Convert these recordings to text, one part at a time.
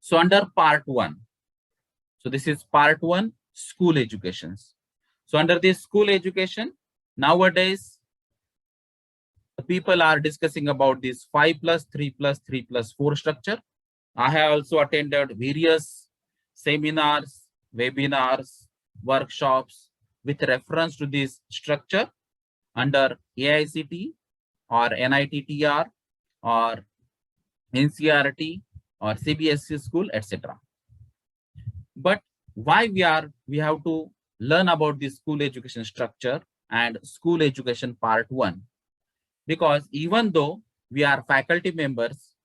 So under part one, so this is part one, school educations. So under this school education, nowadays the people are discussing about this 5 plus 3 plus 3 plus 4 structure. I have also attended various seminars, webinars, workshops with reference to this structure under AICT or NITTR or NCRT or CBSE school, etc. But why we have to learn about this school education structure and school education part one? Because even though we are faculty members,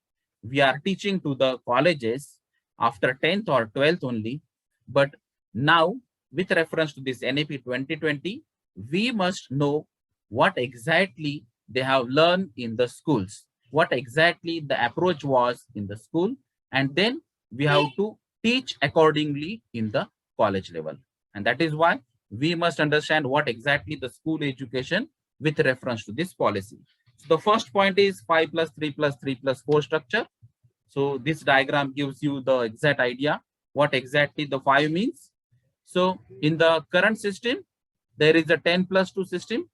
we are teaching to the colleges after 10th or 12th only. But now, with reference to this NAP 2020, we must know what exactly they have learned in the schools, what exactly the approach was in the school, and then we have to teach accordingly in the college level. And that is why we must understand what exactly the school education with reference to this policy. So the first point is 5 plus 3 plus 3 plus 4 structure. So this diagram gives you the exact idea what exactly the 5 means. So in the current system, there is a 10 plus 2 system,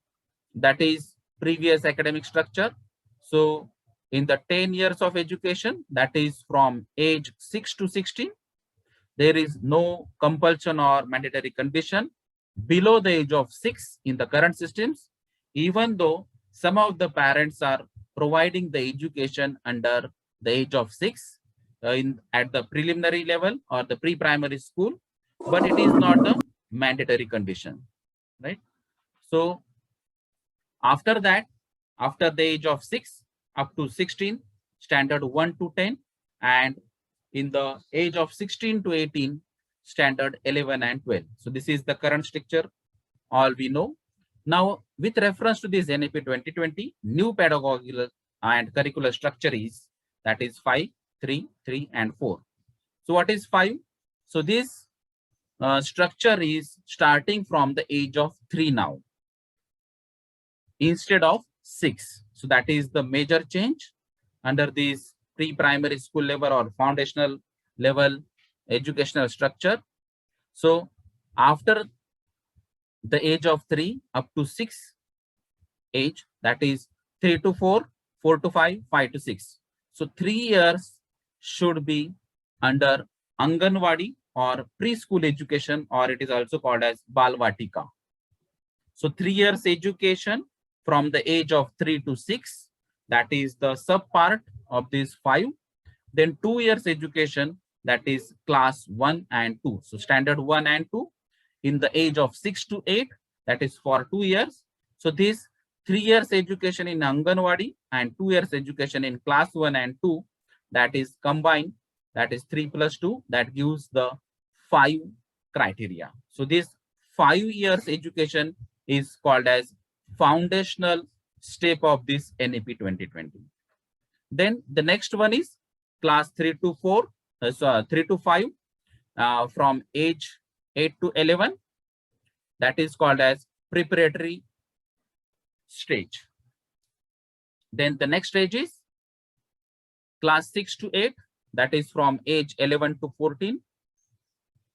that is previous academic structure. So in the 10 years of education, that is from age 6 to 16, there is no compulsion or mandatory condition below the age of 6 in the current systems, even though some of the parents are providing the education under the age of 6 at the preliminary level or the pre-primary school, but it is not the mandatory condition, right? So after that, after the age of 6 up to 16, standard 1 to 10, and in the age of 16 to 18, standard 11 and 12. So this is the current structure, all we know. Now, with reference to this NAP 2020, new pedagogical and curricular structure is, that is 5, 3, 3, and 4. So what is 5? So this structure is starting from the age of 3 now, instead of 6. So that is the major change under this pre-primary school level or foundational level educational structure. So after the age of 3 up to 6 age, that is 3 to 4, 4 to 5, 5 to 6. So 3 years should be under Anganwadi or preschool education, or it is also called as Balvatika. So 3 years education from the age of 3 to 6, that is the sub part of this 5. Then 2 years education, that is class 1 and 2. So standard 1 and 2 in the age of 6 to 8, that is for 2 years. So this 3 years education in Anganwadi and 2 years education in class 1 and 2, that is combined, that is 3 plus 2, that gives the 5 criteria. So this 5 years education is called as foundational step of this NAP 2020. Then the next one is class 3 to 4, 3 to 5, from age 8 to 11, that is called as preparatory stage. Then the next stage is class 6 to 8, that is from age 11 to 14,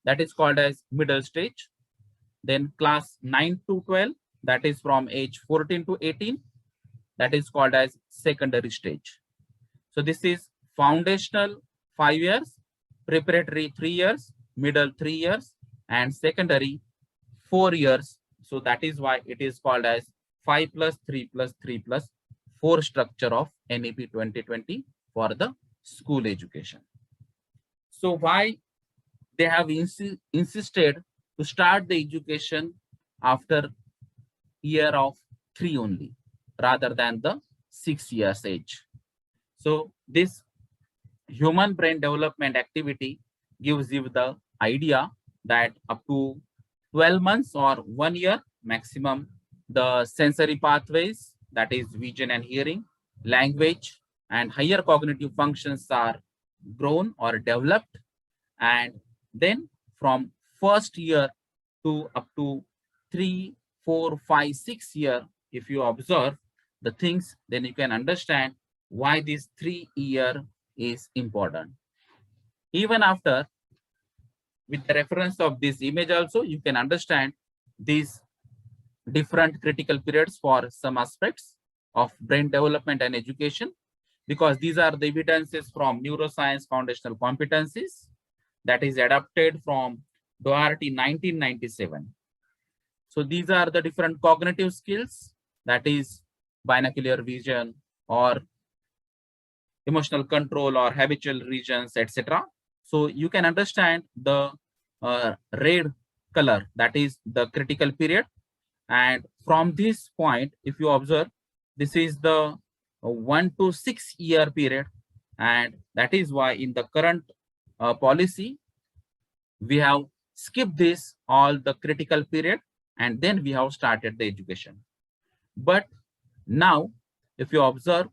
that is called as middle stage. Then class 9 to 12, that is from age 14 to 18, that is called as secondary stage. So this is foundational 5 years, preparatory 3 years, middle 3 years, and secondary 4 years. So that is why it is called as 5 plus 3 plus 3 plus 4 structure of NAP 2020 for the school education. So why they have insisted to start the education after year of 3 only, rather than the 6 years age. So this human brain development activity gives you the idea that up to 12 months or 1 year maximum, the sensory pathways, that is vision and hearing, language, and higher cognitive functions are grown or developed. And then from first year to up to 3, 4, 5, 6 year, if you observe the things, then you can understand why this 3 year is important. Even after, with the reference of this image also, you can understand these different critical periods for some aspects of brain development and education, because these are the evidences from neuroscience foundational competencies that is adapted from Doherty 1997. So these are the different cognitive skills, that is binocular vision or emotional control or habitual regions, etc. So you can understand the red color, that is the critical period. And from this point, if you observe, this is the 1 to 6 year period. And that is why in the current policy, we have skipped this all the critical period, and then we have started the education. But now, if you observe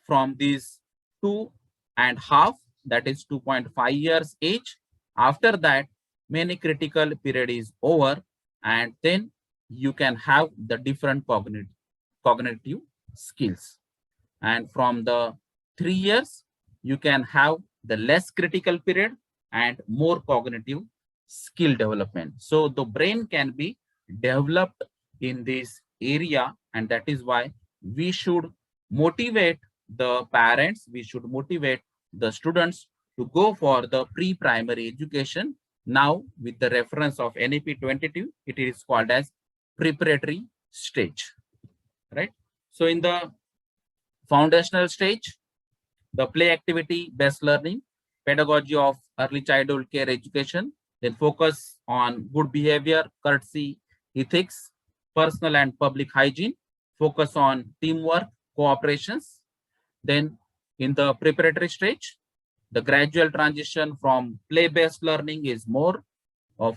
from these 2.5, that is 2.5 years age, after that, many critical period is over, and then you can have the different cognitive skills. And from the 3 years, you can have the less critical period and more cognitive skill development. So the brain can be developed in this area, and that is why we should motivate the parents, we should motivate the students to go for the pre-primary education. Now, with the reference of NEP 22, it is called as preparatory stage, right? So in the foundational stage, the play activity based learning, pedagogy of early childhood care education, then focus on good behavior, courtesy, ethics, personal and public hygiene, focus on teamwork, cooperations. Then in the preparatory stage, the gradual transition from play-based learning is more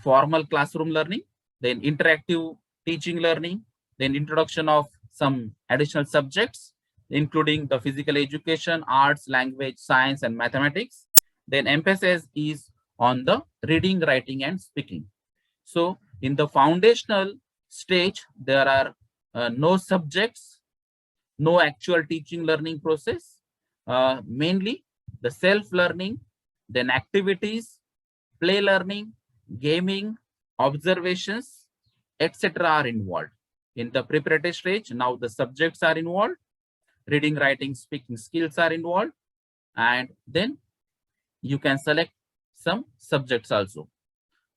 formal classroom learning, then interactive teaching learning, then introduction of some additional subjects, including the physical education, arts, language, science, and mathematics. Then emphasis is on the reading, writing, and speaking. So in the foundational stage, there are no subjects, no actual teaching learning process, mainly the self-learning, then activities, play learning, gaming, observations, etc. are involved. In the preparatory stage, now the subjects are involved, reading, writing, speaking skills are involved, and then you can select some subjects also.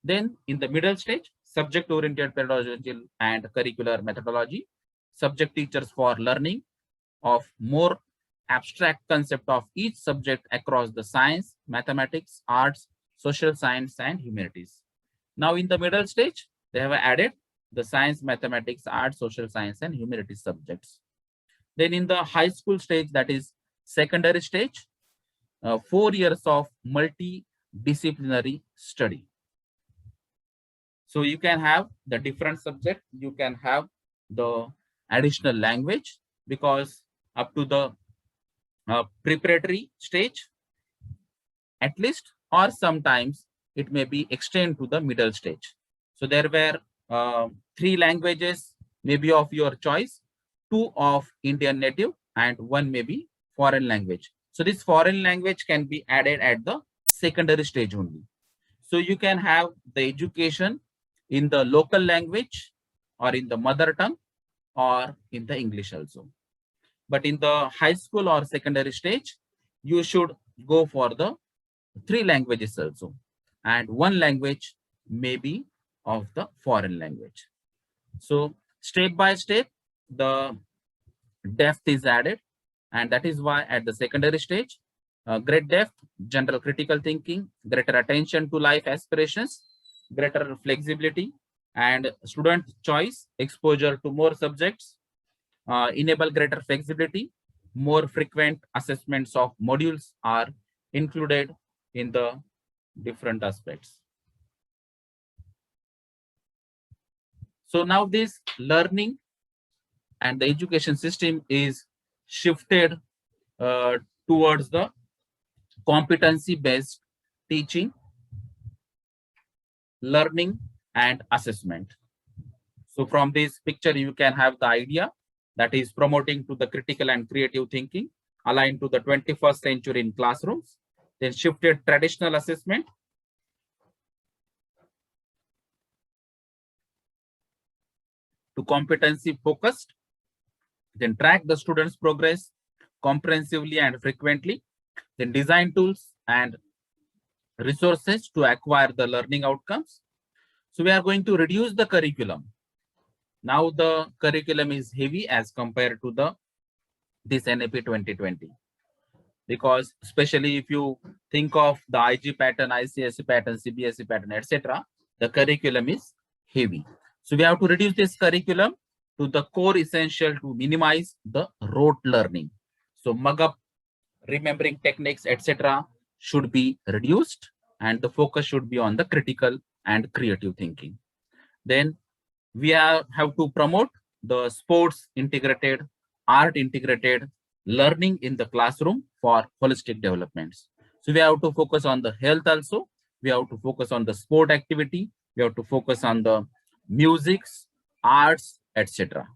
Then in the middle stage, subject-oriented pedagogical and curricular methodology, subject teachers for learning of more abstract concept of each subject across the science, mathematics, arts, social science, and humanities. Now in the middle stage, they have added the science, mathematics, arts, social science, and humanities subjects. Then in the high school stage, that is secondary stage, 4 years of multidisciplinary study. So you can have the different subject, you can have the additional language, because up to the preparatory stage, at least, or sometimes it may be extend to the middle stage. So there were 3 languages maybe of your choice, 2 of Indian native and 1 maybe foreign language. So this foreign language can be added at the secondary stage only. So you can have the education in the local language or in the mother tongue or in the English also. But in the high school or secondary stage, you should go for the 3 languages also, and 1 language may be of the foreign language. So step by step, the depth is added, and that is why at the secondary stage, great depth, general critical thinking, greater attention to life aspirations, greater flexibility, and student choice, exposure to more subjects, enable greater flexibility, more frequent assessments of modules are included in the different aspects. So now this learning and the education system is shifted towards the competency-based teaching, learning, and assessment. So from this picture, you can have the idea that is promoting to the critical and creative thinking aligned to the 21st century in classrooms, then shifted traditional assessment to competency focused, then track the students' progress comprehensively and frequently, then design tools and resources to acquire the learning outcomes. So we are going to reduce the curriculum. Now the curriculum is heavy as compared to this NAP 2020. Because especially if you think of the IG pattern, ICSE pattern, CBSE pattern, etc., the curriculum is heavy. So we have to reduce this curriculum to the core essential to minimize the rote learning. So mug up, remembering techniques, etc., should be reduced, and the focus should be on the critical and creative thinking. Then we have to promote the sports integrated, art integrated learning in the classroom for holistic developments. So we have to focus on the health also. We have to focus on the sport activity. We have to focus on the musics, arts, etc.